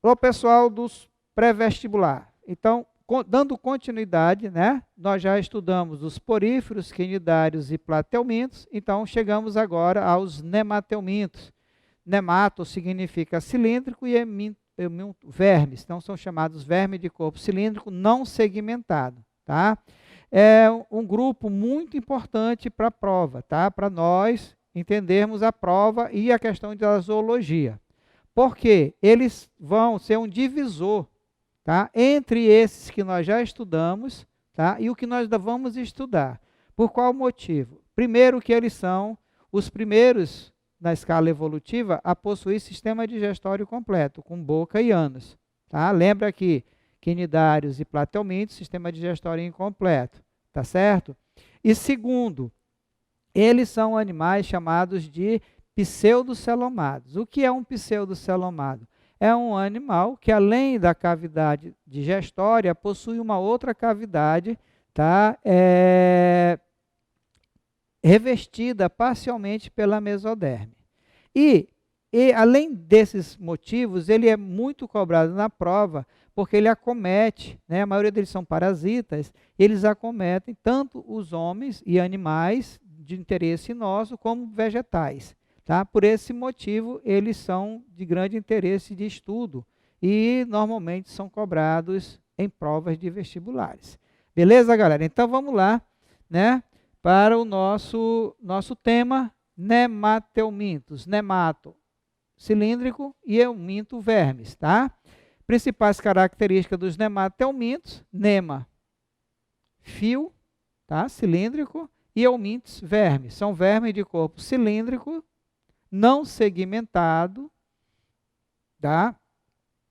O pessoal dos pré-vestibular. Então, dando continuidade, né? Nós já estudamos os poríferos, quinidários e plateumintos. Então, chegamos agora aos nemateumintos. Nemato significa cilíndrico e vermes. Então, são chamados vermes de corpo cilíndrico não segmentado, tá? É um grupo muito importante para a prova, tá? Para nós entendermos a prova e a questão da zoologia. Porque eles vão ser um divisor, tá, entre esses que nós já estudamos, tá, e o que nós vamos estudar. Por qual motivo? Primeiro, que eles são os primeiros na escala evolutiva a possuir sistema digestório completo, com boca e ânus. Tá? Lembra que quinidários e plateumintos, sistema digestório incompleto. Tá certo? E segundo, eles são animais chamados de pseudocelomados. O que é um pseudocelomado? É um animal que, além da cavidade digestória, possui uma outra cavidade, tá? Revestida parcialmente pela mesoderme. E, além desses motivos, ele é muito cobrado na prova, porque ele acomete, né? A maioria deles são parasitas, eles acometem tanto os homens e animais de interesse nosso, como vegetais. Tá? Por esse motivo, eles são de grande interesse de estudo e normalmente são cobrados em provas de vestibulares. Beleza, galera? Então vamos lá, né, para o nosso tema, nemateumintos. Nemato, cilíndrico, e euminto, vermes. Tá? Principais características dos nemateumintos: nema, fio, tá? Cilíndrico, e eumintos, vermes. São vermes de corpo cilíndrico, não segmentado, tá?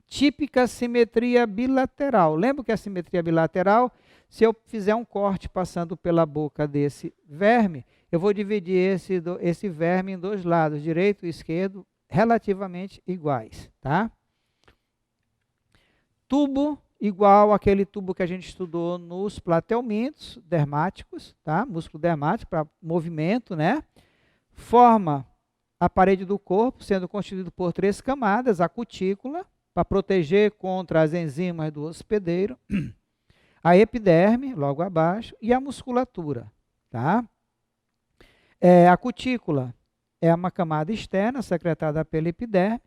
Típica simetria bilateral. Lembra que a simetria bilateral, se eu fizer um corte passando pela boca desse verme, eu vou dividir esse verme em dois lados, direito e esquerdo, relativamente iguais, tá? Tubo igual àquele tubo que a gente estudou nos plateumintos dermáticos, tá? Músculo dermático para movimento, né? Forma a parede do corpo, sendo constituído por 3 camadas: a cutícula, para proteger contra as enzimas do hospedeiro, a epiderme, logo abaixo, e a musculatura. Tá? A cutícula é uma camada externa, secretada pela epiderme.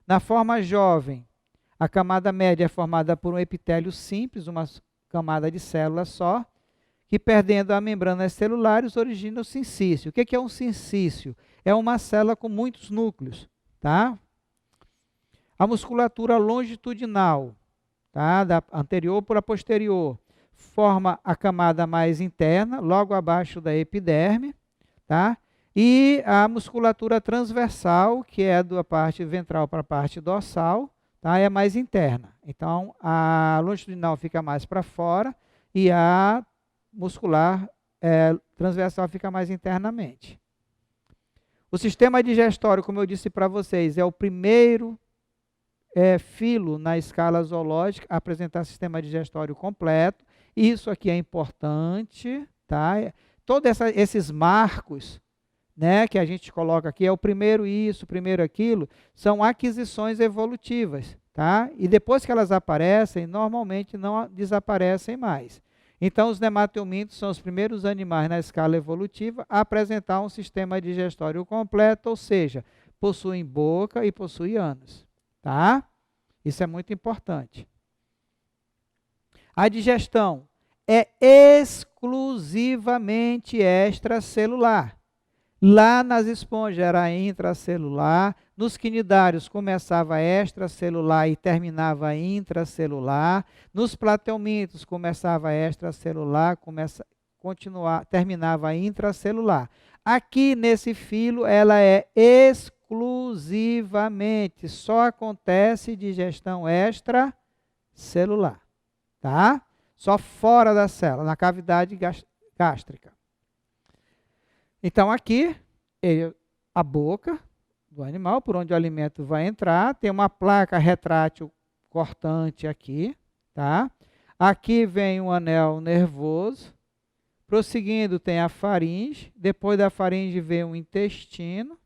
Na forma jovem, a camada média é formada por um epitélio simples, uma camada de célula só, que, perdendo as membranas celulares, origina o sincício. O que é um sincício? É uma célula com muitos núcleos. Tá? A musculatura longitudinal, tá? Da anterior para a posterior, forma a camada mais interna, logo abaixo da epiderme. Tá? E a musculatura transversal, que é da parte ventral para a parte dorsal, tá? É mais interna. Então, a longitudinal fica mais para fora e a muscular transversal fica mais internamente. O sistema digestório, como eu disse para vocês, é o primeiro filo na escala zoológica a apresentar sistema digestório completo. Isso aqui é importante, tá? Todos esses marcos, né, que a gente coloca aqui, é o primeiro isso, o primeiro aquilo, são aquisições evolutivas, tá? E depois que elas aparecem, normalmente não desaparecem mais. Então, os nemateumintos são os primeiros animais na escala evolutiva a apresentar um sistema digestório completo, ou seja, possuem boca e possuem ânus. Tá? Isso é muito importante. A digestão é exclusivamente extracelular. Lá nas esponjas era intracelular, nos quinidários começava extracelular e terminava intracelular, nos plateumintos começava extracelular, terminava intracelular. Aqui nesse filo ela é exclusivamente, só acontece digestão extracelular, tá? Só fora da célula, na cavidade gástrica. Então, aqui, a boca do animal, por onde o alimento vai entrar, tem uma placa retrátil cortante aqui, tá? Aqui vem um anel nervoso, Prosseguindo, tem a faringe. Depois da faringe vem o intestino.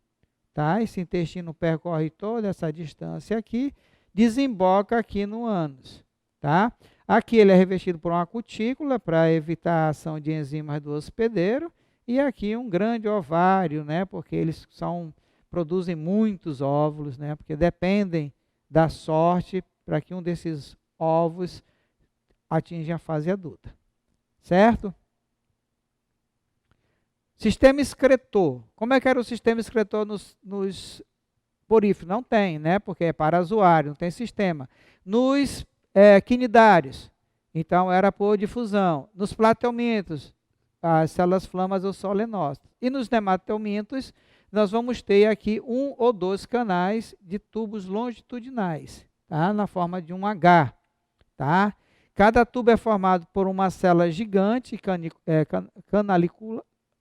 Tá? Esse intestino percorre toda essa distância aqui, desemboca aqui no ânus. Tá? Aqui ele é revestido por uma cutícula para evitar a ação de enzimas do hospedeiro. E aqui um grande ovário, né? Porque eles produzem muitos óvulos, né? Porque dependem da sorte para que um desses ovos atinja a fase adulta. Certo? Sistema excretor. Como é que era o sistema excretor nos poríferos? Não tem, né? Porque é parazoário, não tem sistema. Nos quinidários, então era por difusão. Nos plateumintos, as células flamas ou solenócitos. E nos nematelmintos, nós vamos ter aqui 1 ou 2 canais de tubos longitudinais, tá? Na forma de um H. Tá? Cada tubo é formado por uma célula gigante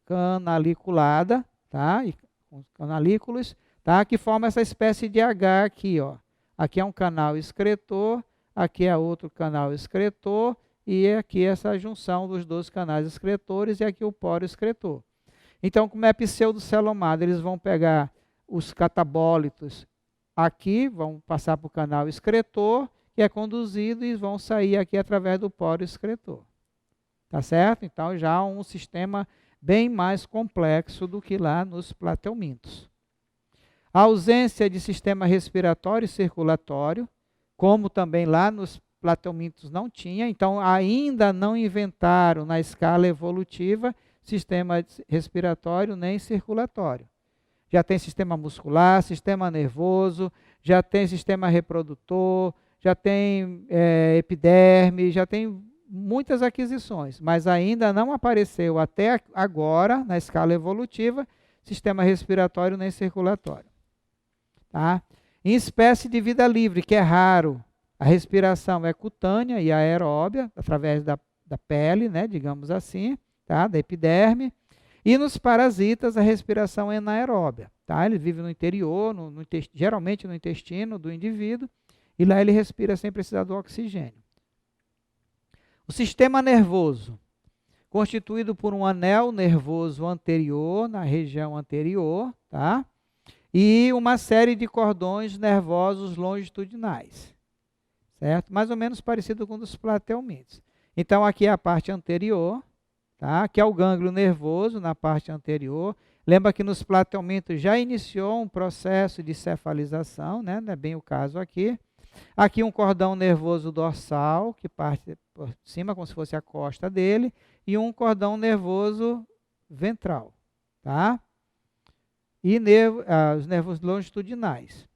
canaliculada, tá? E com canalículos, tá? Que forma essa espécie de H aqui, ó. Aqui é um canal excretor, aqui é outro canal excretor, e aqui essa junção dos 2 canais excretores e aqui o poro excretor. Então, como é pseudocelomado, eles vão pegar os catabólitos aqui, vão passar para o canal excretor, que é conduzido e vão sair aqui através do poro excretor. Tá certo? Então, já um sistema bem mais complexo do que lá nos plateumintos. A ausência de sistema respiratório e circulatório, como também lá nos plateumintos não tinha, então ainda não inventaram na escala evolutiva sistema respiratório nem circulatório. Já tem sistema muscular, sistema nervoso, já tem sistema reprodutor, já tem epiderme, já tem muitas aquisições, mas ainda não apareceu até agora, na escala evolutiva, sistema respiratório nem circulatório. Tá? Em espécie de vida livre, que é raro, a respiração é cutânea e aeróbia, através da pele, né, digamos assim, tá? Da epiderme. E nos parasitas, a respiração é anaeróbia. Tá? Ele vive no interior, geralmente no intestino do indivíduo, e lá ele respira sem precisar do oxigênio. O sistema nervoso, constituído por um anel nervoso anterior, na região anterior, tá? E uma série de cordões nervosos longitudinais, certo? Mais ou menos parecido com o dos plateumintos. Então, aqui é a parte anterior, tá? Que é o gânglio nervoso na parte anterior. Lembra que nos plateumintos já iniciou um processo de cefalização, né? Não é bem o caso aqui. Aqui um cordão nervoso dorsal, que parte por cima, como se fosse a costa dele, e um cordão nervoso ventral, tá? E os nervos longitudinais.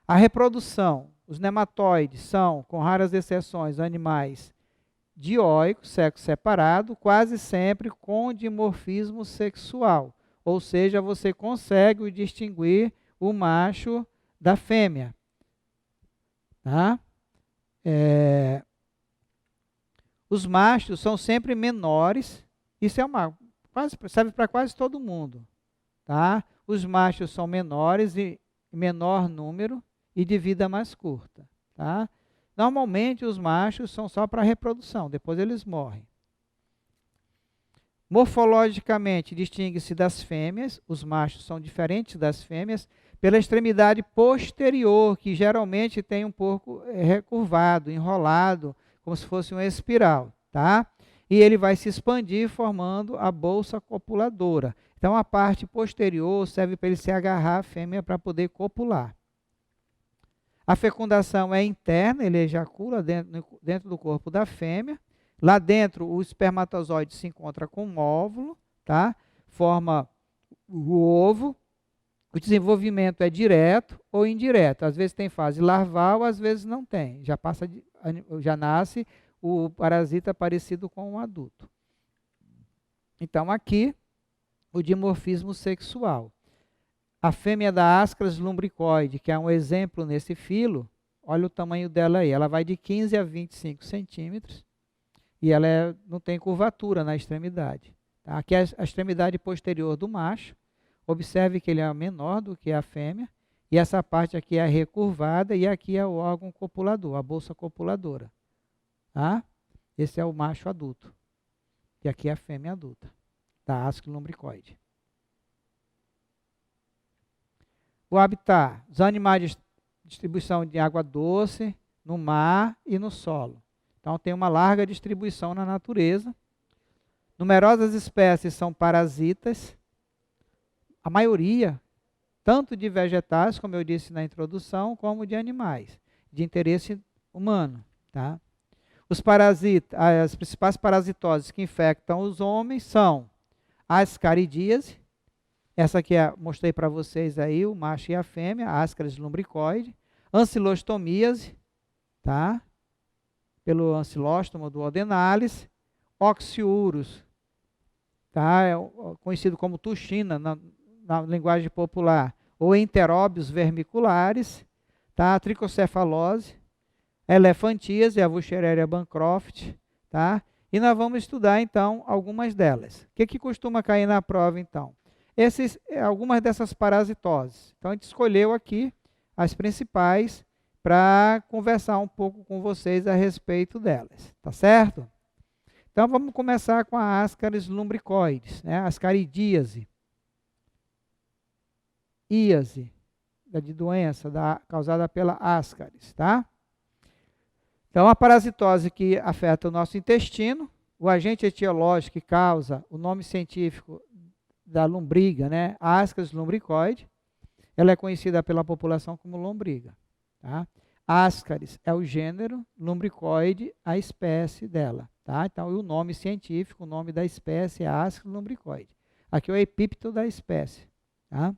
A reprodução, os nematóides são, com raras exceções, animais dioicos, sexo separado, quase sempre com dimorfismo sexual, ou seja, você consegue distinguir o macho da fêmea. Tá? Os machos são sempre menores, isso é serve para quase todo mundo. Tá? Os machos são menores e menor número e de vida mais curta. Tá? Normalmente os machos são só para reprodução, depois eles morrem. Morfologicamente distingue-se das fêmeas, os machos são diferentes das fêmeas, pela extremidade posterior, que geralmente tem um pouco recurvado, enrolado, como se fosse uma espiral, tá? E ele vai se expandir formando a bolsa copuladora. Então a parte posterior serve para ele se agarrar à fêmea para poder copular. A fecundação é interna, ele ejacula dentro do corpo da fêmea. Lá dentro o espermatozoide se encontra com um óvulo, tá? Forma o ovo. O desenvolvimento é direto ou indireto. Às vezes tem fase larval, às vezes não tem. Já nasce o parasita parecido com um adulto. Então aqui, o dimorfismo sexual. A fêmea da Ascaris lumbricoide, que é um exemplo nesse filo, olha o tamanho dela aí. Ela vai de 15 a 25 centímetros e ela não tem curvatura na extremidade. Tá? Aqui é a extremidade posterior do macho. Observe que ele é menor do que a fêmea, e essa parte aqui é recurvada, e aqui é o órgão copulador, a bolsa copuladora. Tá? Esse é o macho adulto. E aqui é a fêmea adulta, da asca lumbricoide. O habitat, os animais de distribuição de água doce, no mar e no solo. Então tem uma larga distribuição na natureza. Numerosas espécies são parasitas, a maioria, tanto de vegetais, como eu disse na introdução, como de animais, de interesse humano. Tá? Os parasitas, as principais parasitoses que infectam os homens são a ascaridíase, essa aqui mostrei para vocês aí, o macho e a fêmea, a Ascaris lumbricoide, ancilostomíase, tá? Pelo ancilóstomo do Odenalis, Oxyurus, tá? Conhecido como tuxina na linguagem popular, ou enteróbios vermiculares, tá? Tricocefalose, elefantíase, a Wuchereria bancroft, tá? E nós vamos estudar então algumas delas. O que costuma cair na prova então? Algumas dessas parasitoses. Então a gente escolheu aqui as principais para conversar um pouco com vocês a respeito delas, tá certo? Então vamos começar com a Ascaris lumbricoides, né? Ascaridíase. Íase, de doença causada pela Ascaris, tá? Então, a parasitose que afeta o nosso intestino, o agente etiológico que causa, o nome científico da lombriga, né? Ascaris lumbricoide, ela é conhecida pela população como lombriga. Tá? Ascaris é o gênero, lumbricoide a espécie dela. Tá? Então, o nome científico, o nome da espécie é Ascaris lumbricoide. Aqui é o epípeto da espécie. Tá?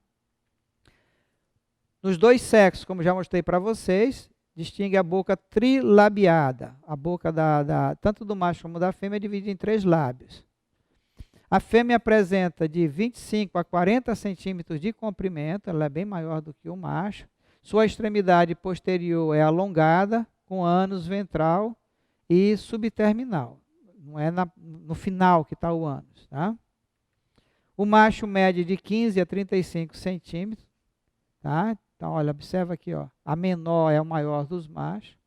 Nos dois sexos, como já mostrei para vocês, distingue a boca trilabiada. A boca tanto do macho como da fêmea é dividida em 3 lábios. A fêmea apresenta de 25 a 40 centímetros de comprimento, ela é bem maior do que o macho. Sua extremidade posterior é alongada, com ânus ventral e subterminal. Não é no final que está o ânus. Tá? O macho mede de 15 a 35 centímetros. Tá? Então, olha, observa aqui, ó, a menor é o maior dos machos.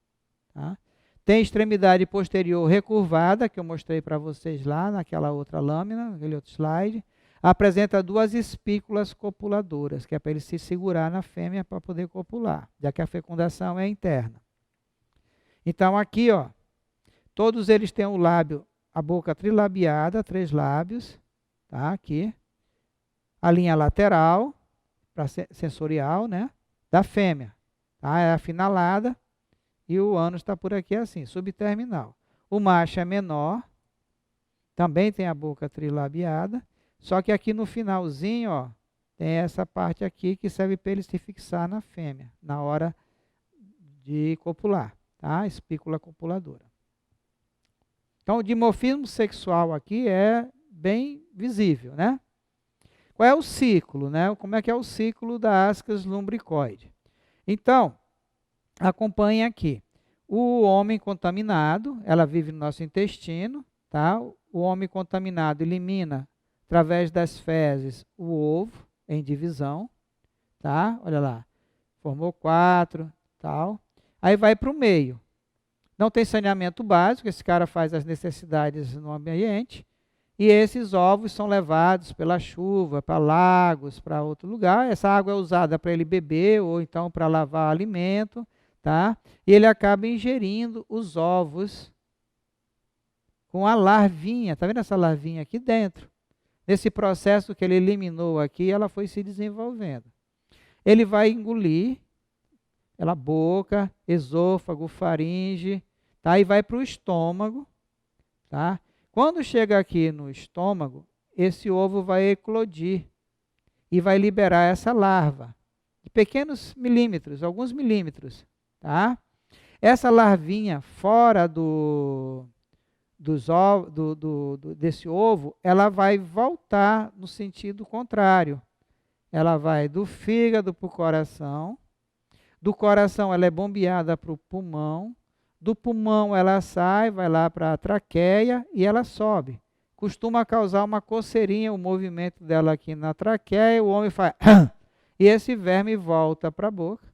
Tá? Tem extremidade posterior recurvada, que eu mostrei para vocês lá naquela outra lâmina, naquele outro slide. Apresenta 2 espículas copuladoras, que é para ele se segurar na fêmea para poder copular, já que a fecundação é interna. Então, aqui, ó, todos eles têm o lábio, a boca trilabiada, 3 lábios, tá? Aqui. A linha lateral, para sensorial, né? Da fêmea, tá? É afinalada e o ânus está por aqui assim, subterminal. O macho é menor, também tem a boca trilabiada, só que aqui no finalzinho, ó, tem essa parte aqui que serve para ele se fixar na fêmea, na hora de copular, tá? Espícula copuladora. Então, o dimorfismo sexual aqui é bem visível, né? Qual é o ciclo, né? Como é que é o ciclo da Ascaris lumbricoide? Então, acompanhe aqui. O homem contaminado, ela vive no nosso intestino, tá? O homem contaminado elimina, através das fezes, o ovo em divisão, tá? Olha lá, formou 4, tal. Aí vai para o meio. Não tem saneamento básico, esse cara faz as necessidades no ambiente. E esses ovos são levados pela chuva, para lagos, para outro lugar. Essa água é usada para ele beber ou então para lavar alimento, tá? E ele acaba ingerindo os ovos com a larvinha. Tá vendo essa larvinha aqui dentro? Nesse processo que ele eliminou aqui, ela foi se desenvolvendo. Ele vai engolir pela boca, esôfago, faringe, tá? E vai para o estômago, tá? Quando chega aqui no estômago, esse ovo vai eclodir e vai liberar essa larva de pequenos milímetros, alguns milímetros, tá? Essa larvinha fora desse ovo, ela vai voltar no sentido contrário. Ela vai do fígado para o coração, do coração ela é bombeada para o pulmão, do pulmão ela sai, vai lá para a traqueia e ela sobe. Costuma causar uma coceirinha, o movimento dela aqui na traqueia, o homem faz e esse verme volta para a boca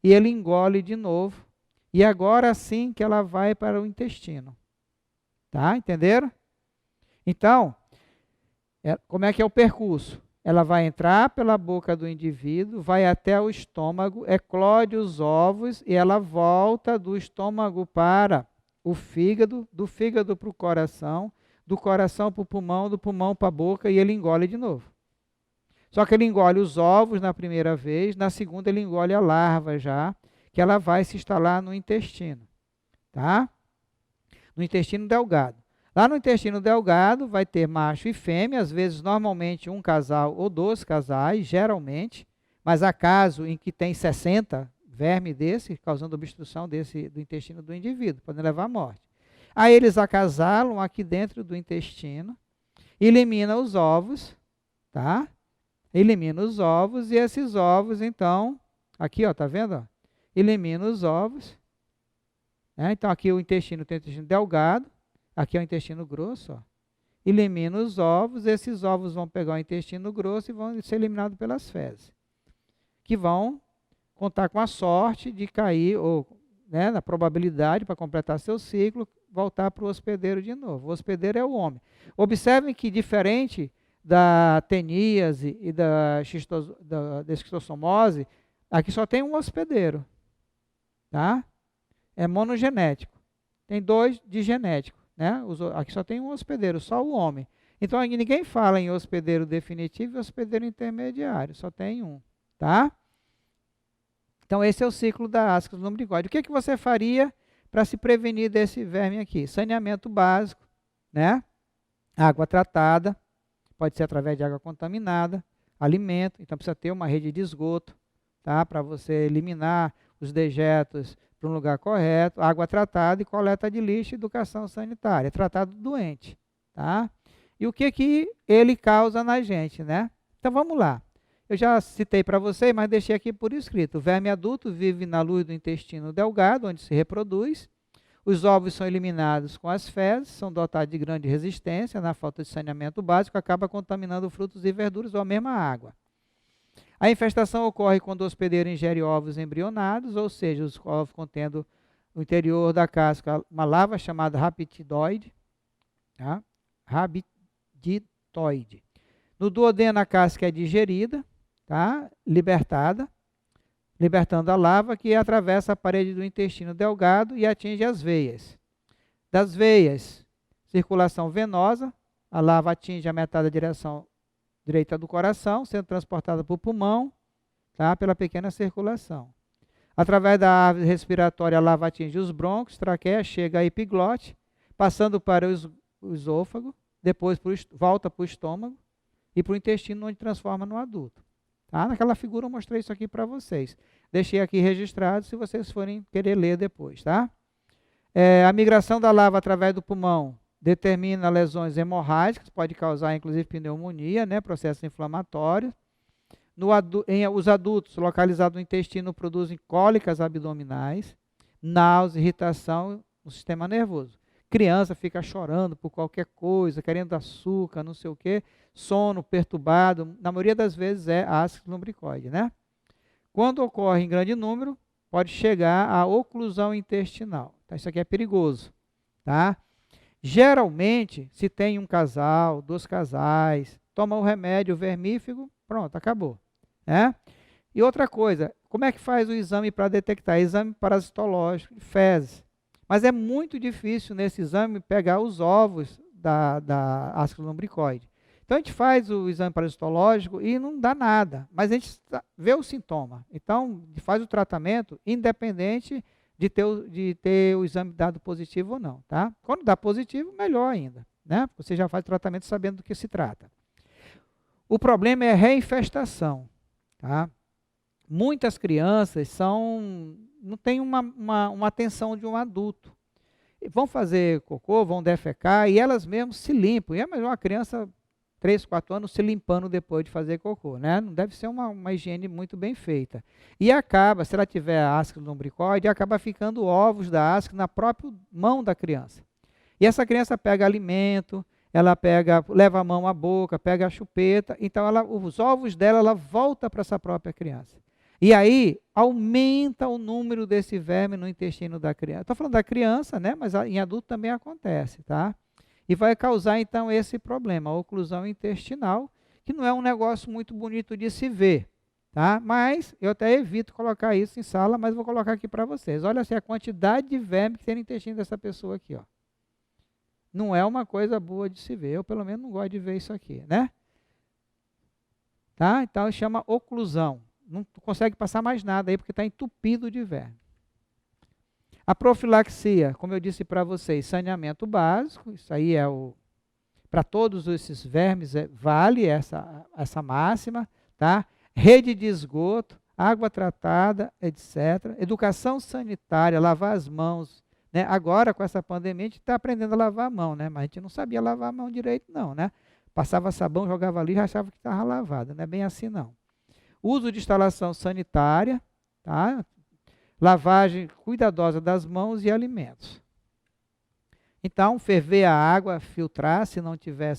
e ele engole de novo. E agora sim que ela vai para o intestino. Tá? Entenderam? Então, como é que é o percurso? Ela vai entrar pela boca do indivíduo, vai até o estômago, eclode os ovos e ela volta do estômago para o fígado, do fígado para o coração, do coração para o pulmão, do pulmão para a boca e ele engole de novo. Só que ele engole os ovos na primeira vez, na segunda ele engole a larva já, que ela vai se instalar no intestino, tá? No intestino delgado. Lá no intestino delgado vai ter macho e fêmea, às vezes normalmente um casal ou 2 casais, geralmente, mas há caso em que tem 60 vermes desse, causando obstrução do intestino do indivíduo, podem levar à morte. Aí eles acasalam aqui dentro do intestino, elimina os ovos, tá? Elimina os ovos e esses ovos, então, aqui, ó, tá vendo? Ó? Elimina os ovos. Né? Então, aqui o intestino tem o intestino delgado, aqui é o intestino grosso, ó. Elimina os ovos, esses ovos vão pegar o intestino grosso e vão ser eliminados pelas fezes, que vão contar com a sorte de cair, ou né, na probabilidade, para completar seu ciclo, voltar para o hospedeiro de novo. O hospedeiro é o homem. Observem que, diferente da teníase e da esquistossomose, aqui só tem um hospedeiro, tá? É monogenético. Tem 2 de genético, né? Aqui só tem um hospedeiro, só o homem. Então, aqui ninguém fala em hospedeiro definitivo e hospedeiro intermediário, só tem um, tá? Então, esse é o ciclo da ascas lumbricoide. O que você faria para se prevenir desse verme aqui? Saneamento básico, né? Água tratada, pode ser através de água contaminada, alimento, então precisa ter uma rede de esgoto, tá? Para você eliminar os dejetos para um lugar correto, água tratada e coleta de lixo e educação sanitária, tratado do doente, tá? E o que ele causa na gente, né? Então vamos lá. Eu já citei para vocês, mas deixei aqui por escrito. O verme adulto vive na luz do intestino delgado, onde se reproduz. Os ovos são eliminados com as fezes, são dotados de grande resistência, na falta de saneamento básico, acaba contaminando frutos e verduras ou a mesma água. A infestação ocorre quando o hospedeiro ingere ovos embrionados, ou seja, os ovos contendo no interior da casca uma larva chamada rapiditoide, tá? Rabiditoide. No duodeno, a casca é digerida, tá? Libertando a larva que atravessa a parede do intestino delgado e atinge as veias. Das veias, circulação venosa, a larva atinge a metade da direção direita do coração, sendo transportada para o pulmão, tá? Pela pequena circulação. Através da árvore respiratória, a larva atinge os brônquios, traqueia, chega à epiglote, passando para o esôfago, depois volta para o estômago e para o intestino, onde transforma no adulto. Tá? Naquela figura eu mostrei isso aqui para vocês. Deixei aqui registrado, se vocês forem querer ler depois. Tá? A migração da larva através do pulmão determina lesões hemorrágicas, pode causar inclusive pneumonia, né? Processos inflamatórios. Os adultos localizados no intestino produzem cólicas abdominais, náusea, irritação no sistema nervoso. Criança fica chorando por qualquer coisa, querendo açúcar, não sei o quê, sono perturbado, na maioria das vezes é ácido lumbricoide, né? Quando ocorre em grande número, pode chegar à oclusão intestinal. Então, isso aqui é perigoso, tá? Geralmente, se tem um casal, 2 casais, toma o remédio vermífugo, pronto, acabou, né? E outra coisa, como é que faz o exame para detectar? Exame parasitológico de fezes. Mas é muito difícil nesse exame pegar os ovos da ascas lumbricoide. Então a gente faz o exame parasitológico e não dá nada, mas a gente vê o sintoma. Então faz o tratamento independente de ter o exame dado positivo ou não. Tá? Quando dá positivo, melhor ainda. Né? Você já faz o tratamento sabendo do que se trata. O problema é a reinfestação. Tá? Muitas crianças não têm uma atenção de um adulto. Vão fazer cocô, vão defecar e elas mesmas se limpam. E é melhor uma criança 3, 4 anos se limpando depois de fazer cocô, né? Não deve ser uma higiene muito bem feita. E acaba, se ela tiver ascas lumbricoide, acaba ficando ovos da asca na própria mão da criança. E essa criança pega alimento, ela leva a mão à boca, pega a chupeta, então os ovos dela, ela volta para essa própria criança. E aí aumenta o número desse verme no intestino da criança. Estou falando da criança, né? Mas em adulto também acontece, tá? e vai causar então esse problema, a oclusão intestinal, que não é um negócio muito bonito de se ver, tá? Mas eu até evito colocar isso em sala, mas vou colocar aqui para vocês. Olha assim, a quantidade de verme que tem no intestino dessa pessoa aqui, ó. Não é uma coisa boa de se ver, eu pelo menos não gosto de ver isso aqui, né? Tá? Então chama oclusão. Não consegue passar mais nada aí porque está entupido de verme. A profilaxia, como eu disse para vocês, saneamento básico, isso aí é o... Para todos esses vermes vale essa máxima, tá? Rede de esgoto, água tratada, etc. Educação sanitária, lavar as mãos, né? Agora, com essa pandemia, a gente está aprendendo a lavar a mão, né? Mas a gente não sabia lavar a mão direito, não, né? Passava sabão, jogava ali e achava que estava lavada. Não é bem assim, não. Uso de instalação sanitária, tá? Lavagem cuidadosa das mãos e alimentos. Então, ferver a água, filtrar se não tiver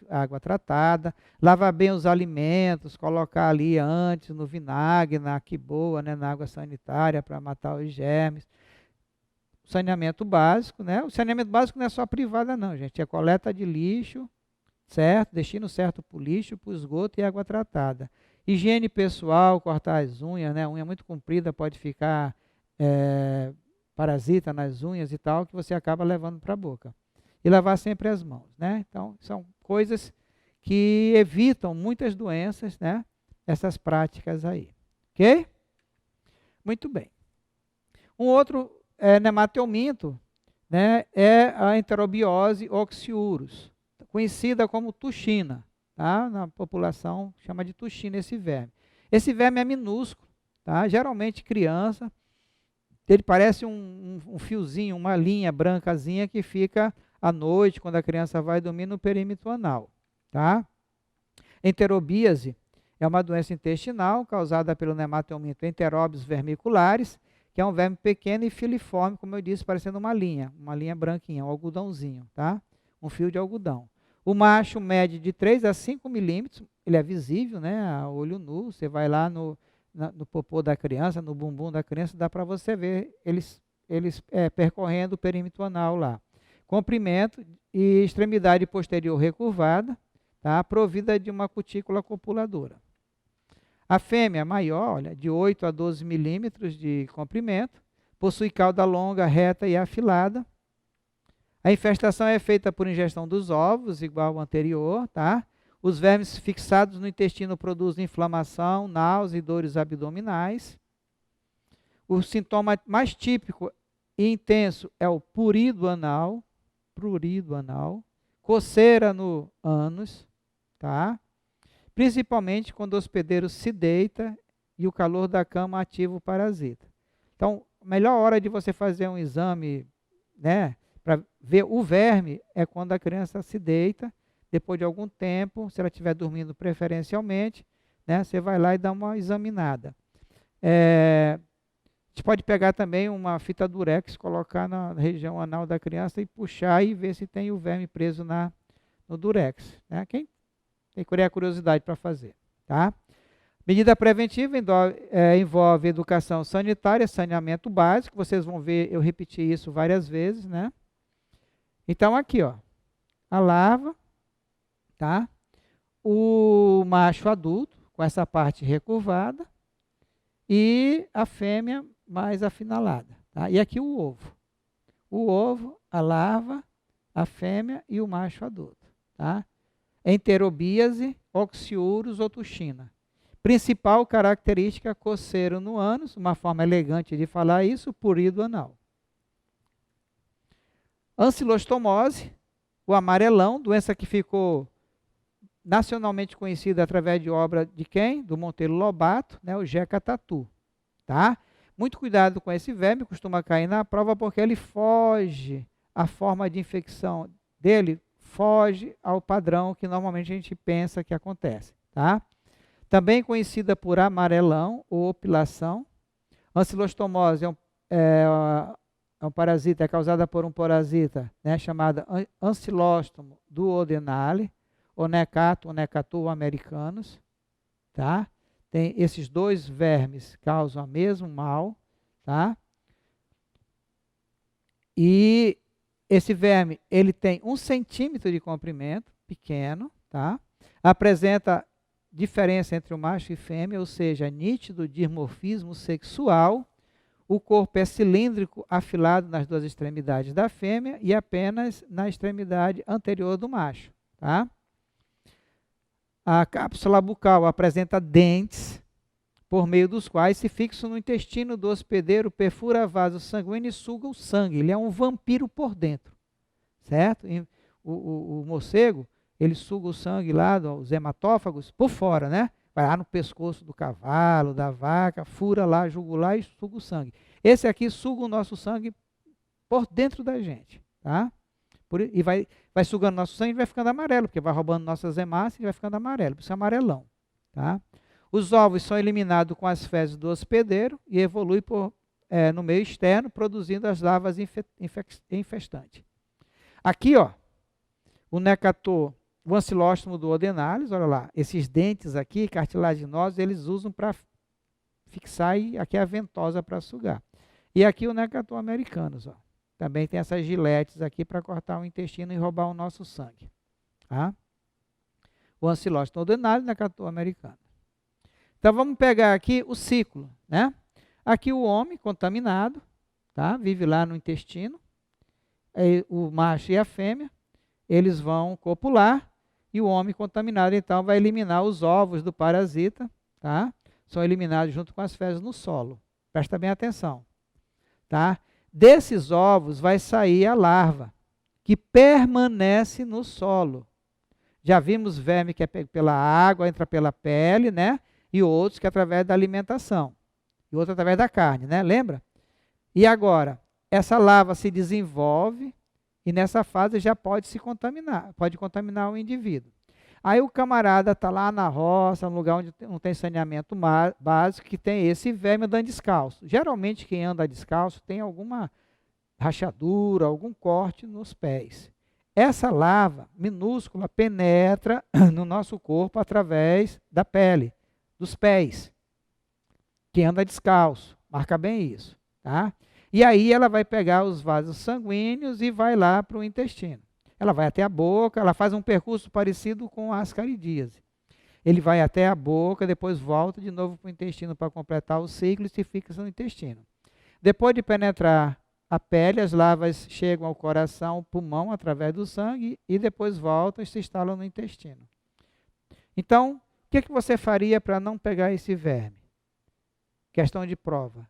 água tratada, lavar bem os alimentos, colocar ali antes no vinagre, na quiboa, né, na água sanitária para matar os germes. Saneamento básico, né? O saneamento básico não é só privada não, gente, é coleta de lixo, certo? Destino certo para o lixo, para o esgoto e água tratada. Higiene pessoal, cortar as unhas, né? Unha muito comprida pode ficar parasita nas unhas e tal, que você acaba levando para a boca. E lavar sempre as mãos, né? Então, são coisas que evitam muitas doenças, né? Essas práticas aí. Ok? Muito bem. Um outro nematelminto, né, é a enterobiose oxiurus, conhecida como tuxina, tá? Na população chama de tuxina esse verme. Esse verme é minúsculo, tá? Geralmente criança. Ele parece um fiozinho, uma linha brancazinha que fica à noite, quando a criança vai dormir, no perímetro anal. Tá? Enterobíase é uma doença intestinal causada pelo nematelminto Enterobius vermicularis, que é um verme pequeno e filiforme, como eu disse, parecendo uma linha branquinha, um algodãozinho, tá? Um fio de algodão. O macho mede de 3 a 5 milímetros, ele é visível, né, a olho nu, você vai lá no popô da criança, no bumbum da criança, dá para você ver eles percorrendo o perímetro anal lá. Comprimento e extremidade posterior recurvada, tá? Provida de uma cutícula copuladora. A fêmea maior, olha, de 8 a 12 milímetros de comprimento, possui cauda longa, reta e afilada. A infestação é feita por ingestão dos ovos, igual ao anterior, tá? Os vermes fixados no intestino produzem inflamação, náusea e dores abdominais. O sintoma mais típico e intenso é o prurido anal, coceira no ânus, tá? Principalmente quando o hospedeiro se deita e o calor da cama ativa o parasita. Então, a melhor hora de você fazer um exame, né, para ver o verme é quando a criança se deita. Depois de algum tempo, se ela estiver dormindo preferencialmente, né, você vai lá e dá uma examinada. A gente pode pegar também uma fita durex, colocar na região anal da criança e puxar e ver se tem o verme preso no durex. Né? Quem tem curiosidade para fazer. Tá? Medida preventiva envolve educação sanitária, saneamento básico. Vocês vão ver eu repetir isso várias vezes. Né? Então, aqui, ó, a larva. Tá? O macho adulto, com essa parte recurvada, e a fêmea mais afinalada. Tá? E aqui o ovo. O ovo, a larva, a fêmea e o macho adulto. Tá? Enterobíase, oxiurus ou tuxina. Principal característica, coceiro no ânus, uma forma elegante de falar isso, prurido anal. Ancilostomose, o amarelão, doença que ficou nacionalmente conhecida através de obra de quem? Do Monteiro Lobato, né, o Jeca Tatu. Tá? Muito cuidado com esse verme, costuma cair na prova porque ele foge, a forma de infecção dele foge ao padrão que normalmente a gente pensa que acontece. Tá? Também conhecida por amarelão ou opilação. Ancilostomose é um parasita, é causada por um parasita, né, chamado Ancilóstomo duodenale, Onecato, Onecatu americanos, tá? Tem esses dois vermes causam o mesmo mal, tá? E Esse verme, ele tem 1 centímetro de comprimento, pequeno, tá? Apresenta diferença entre o macho e fêmea, ou seja, nítido dimorfismo sexual. O corpo é cilíndrico, afilado nas 2 extremidades da fêmea e apenas na extremidade anterior do macho, tá? A cápsula bucal apresenta dentes, por meio dos quais se fixam no intestino do hospedeiro, perfura vaso sanguíneo e suga o sangue. Ele é um vampiro por dentro, certo? E o morcego, ele suga o sangue lá, os hematófagos, por fora, né? Vai lá no pescoço do cavalo, da vaca, fura lá, jugular e suga o sangue. Esse aqui suga o nosso sangue por dentro da gente, tá? E vai sugando nosso sangue e vai ficando amarelo, porque vai roubando nossas hemácias e vai ficando amarelo, por isso é amarelão, tá? Os ovos são eliminados com as fezes do hospedeiro e evoluem no meio externo, produzindo as larvas infestantes. Aqui, ó, o necator, o ancilóstomo do odenalis, olha lá, esses dentes aqui, cartilaginosos, eles usam para fixar e aqui é a ventosa para sugar. E aqui o necator americanus, ó. Também tem essas giletes aqui para cortar o intestino e roubar o nosso sangue. Tá? O ancilóstomo odenalis, necator americano. Então vamos pegar aqui o ciclo, né? Aqui o homem contaminado, tá? Vive lá no intestino. O macho e a fêmea, eles vão copular e o homem contaminado então vai eliminar os ovos do parasita, tá? São eliminados junto com as fezes no solo. Presta bem atenção, tá? Desses ovos vai sair a larva, que permanece no solo. Já vimos verme que é pego pela água, entra pela pele, né? E outros que é através da alimentação. E outro através da carne, né? Lembra? E agora, essa larva se desenvolve e nessa fase já pode se contaminar, pode contaminar o indivíduo. Aí o camarada está lá na roça, num lugar onde não tem saneamento básico, que tem esse verme andando descalço. Geralmente quem anda descalço tem alguma rachadura, algum corte nos pés. Essa larva minúscula penetra no nosso corpo através da pele, dos pés. Quem anda descalço, marca bem isso, tá? E aí ela vai pegar os vasos sanguíneos e vai lá para o intestino. Ela vai até a boca, ela faz um percurso parecido com a ascaridíase. Ele vai até a boca, depois volta de novo para o intestino para completar o ciclo e se fixa no intestino. Depois de penetrar a pele, as larvas chegam ao coração, pulmão, através do sangue e depois voltam e se instalam no intestino. Então, o que você faria para não pegar esse verme? Questão de prova.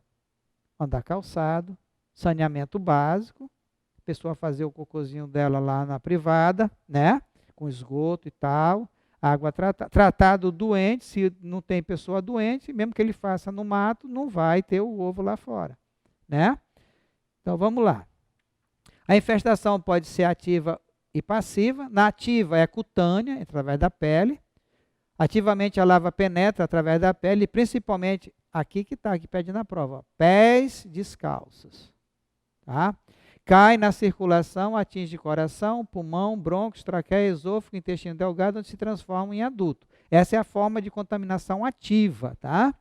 Andar calçado, saneamento básico, a pessoa fazer o cocôzinho dela lá na privada, né? Com esgoto e tal, água tratar do doente, se não tem pessoa doente, mesmo que ele faça no mato, não vai ter o ovo lá fora, né? Então vamos lá. A infestação pode ser ativa e passiva. Na ativa é cutânea, através da pele. Ativamente a larva penetra através da pele, principalmente aqui que está, aqui pede na prova, ó, pés descalços. Tá? Cai na circulação, atinge coração, pulmão, brônquios, traqueia, esôfago, intestino delgado, onde se transforma em adulto. Essa é a forma de contaminação ativa. Tá?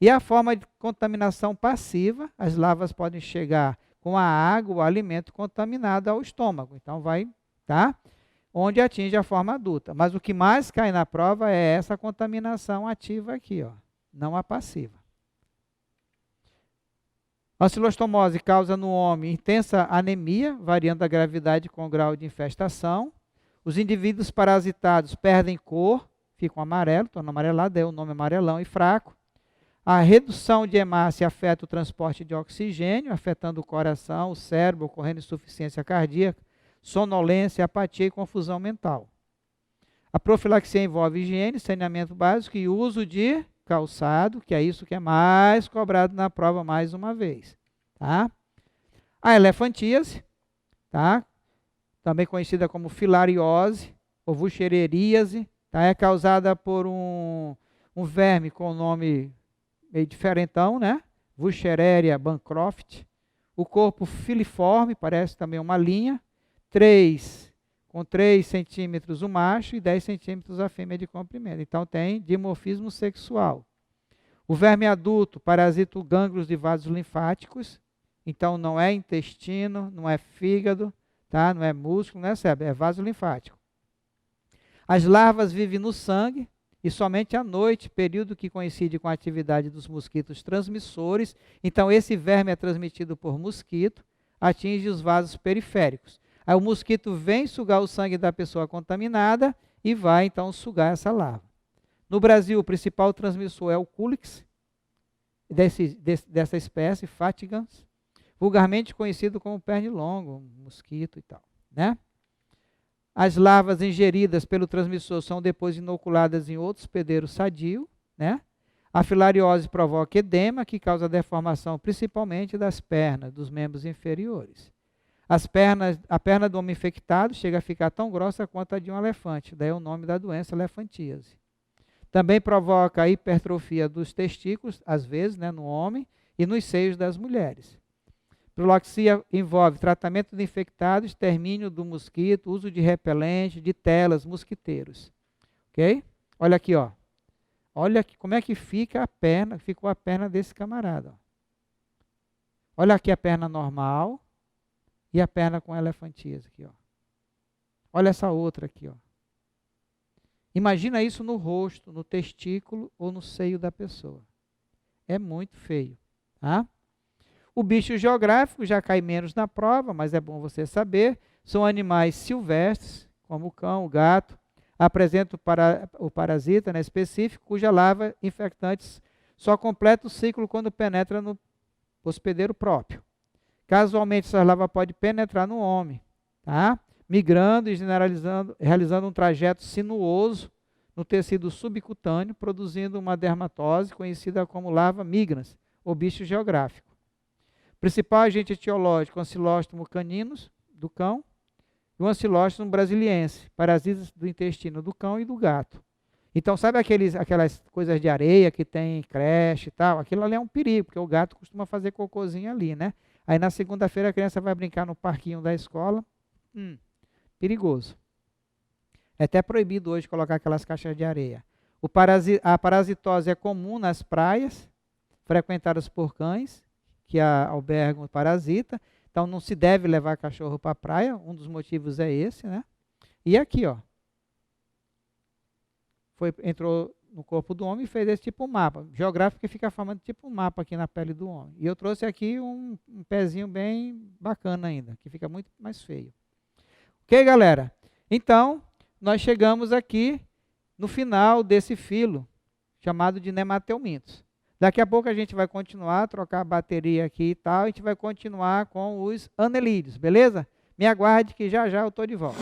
E a forma de contaminação passiva, as larvas podem chegar com a água, o alimento contaminado ao estômago. Então vai, tá? Onde atinge a forma adulta. Mas o que mais cai na prova é essa contaminação ativa aqui, ó, não a passiva. A ancilostomose causa no homem intensa anemia, variando a gravidade com o grau de infestação. Os indivíduos parasitados perdem cor, ficam amarelo, tornam amarelado, é o nome amarelão e fraco. A redução de hemácia afeta o transporte de oxigênio, afetando o coração, o cérebro, ocorrendo insuficiência cardíaca, sonolência, apatia e confusão mental. A profilaxia envolve higiene, saneamento básico e uso de calçado, que é isso que é mais cobrado na prova mais uma vez. Tá? A elefantíase, tá? Também conhecida como filariose ou vuchereríase, tá? É causada por um verme com o nome meio diferentão, né? Wuchereria bancroft. O corpo filiforme, parece também uma linha. Com 3 centímetros o macho e 10 centímetros a fêmea de comprimento. Então tem dimorfismo sexual. O verme adulto parasita gânglios de vasos linfáticos. Então não é intestino, não é fígado, tá? Não é músculo, não é cérebro, é vaso linfático. As larvas vivem no sangue e somente à noite, período que coincide com a atividade dos mosquitos transmissores. Então, esse verme é transmitido por mosquito, atinge os vasos periféricos. Aí o mosquito vem sugar o sangue da pessoa contaminada e vai, então, sugar essa larva. No Brasil, o principal transmissor é o Culex, dessa espécie, fatigans, vulgarmente conhecido como pernilongo, mosquito e tal, né? As larvas ingeridas pelo transmissor são depois inoculadas em outro hospedeiro sadio, né? A filariose provoca edema, que causa deformação principalmente das pernas, dos membros inferiores. A perna do homem infectado chega a ficar tão grossa quanto a de um elefante, daí é o nome da doença, elefantíase. Também provoca a hipertrofia dos testículos, às vezes, né, no homem, e nos seios das mulheres. Profilaxia envolve tratamento de infectados, extermínio do mosquito, uso de repelente, de telas, mosquiteiros. Ok? Olha aqui, ó. Olha aqui, como é que ficou a perna desse camarada. Ó. Olha aqui a perna normal e a perna com elefantíase aqui, ó. Olha essa outra aqui, ó. Imagina isso no rosto, no testículo ou no seio da pessoa. É muito feio, tá? O bicho geográfico já cai menos na prova, mas é bom você saber. São animais silvestres, como o cão, o gato. Apresenta o parasita, né, específico, cuja larva infectantes só completa o ciclo quando penetra no hospedeiro próprio. Casualmente, essa larva pode penetrar no homem, tá? Migrando e realizando um trajeto sinuoso no tecido subcutâneo, produzindo uma dermatose conhecida como larva migrans, ou bicho geográfico. Principal agente etiológico, Ancylostomum caninus, do cão, e o Ancylostomum brasiliense, parasitas do intestino do cão e do gato. Então, sabe aquelas coisas de areia que tem creche e tal? Aquilo ali é um perigo, porque o gato costuma fazer cocôzinho ali, né? Aí na segunda-feira a criança vai brincar no parquinho da escola. Perigoso. É até proibido hoje colocar aquelas caixas de areia. A parasitose é comum nas praias, frequentadas por cães, que albergam o parasita. Então não se deve levar cachorro para a praia, um dos motivos é esse, né? E aqui, ó, entrou no corpo do homem e fez esse tipo de mapa. Geográfico que fica formando tipo um mapa aqui na pele do homem. E eu trouxe aqui um pezinho bem bacana ainda, que fica muito mais feio. Ok, galera? Então, nós chegamos aqui no final desse filo, chamado de nemateumintos. Daqui a pouco a gente vai continuar, trocar a bateria aqui e tal, a gente vai continuar com os anelídeos, beleza? Me aguarde que já já eu estou de volta.